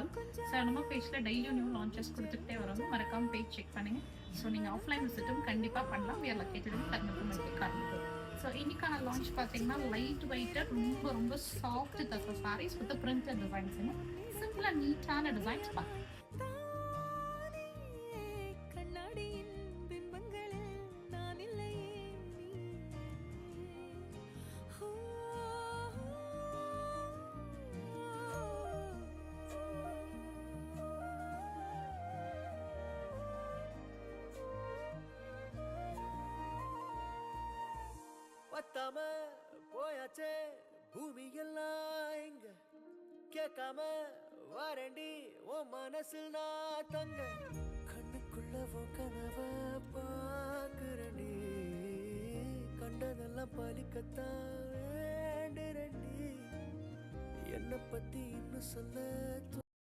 All. So நம்ம பேஜில் டெய்லியும் நியூ லான்ச்சஸ் கொடுத்துக்கிட்டே வரோங்க. மறக்காம பேஜ் செக் பண்ணுங்கள். ஸோ நீங்கள் ஆஃப்லைன் விசிட்டும் கண்டிப்பாக பண்ணலாம். We are located in Kanyakumari carnival. So இன்னைக்கான லான்ச் பார்த்தீங்கன்னா லைட் வெயிட்டட் ரொம்ப ரொம்ப சாஃப்ட் தக்க சாரீஸ் வித் பிரிண்டட் டிசைன்ஸுங்க. சிம்பிளாக நீட்டான டிசைன்ஸ் பார்க்கலாம். பத்தாம போயாச்சே பூமி எல்லாம் இங்க கேட்காம வாரண்டி ஓ மனசில் நான் தங்க கண்ணுக்குள்ள உன் கனவ பாக்குறண்டி கண்டதெல்லாம் பலிக்கத்தான் வேண்டுறண்டி என்னை பத்தி இன்னும் சொல்ல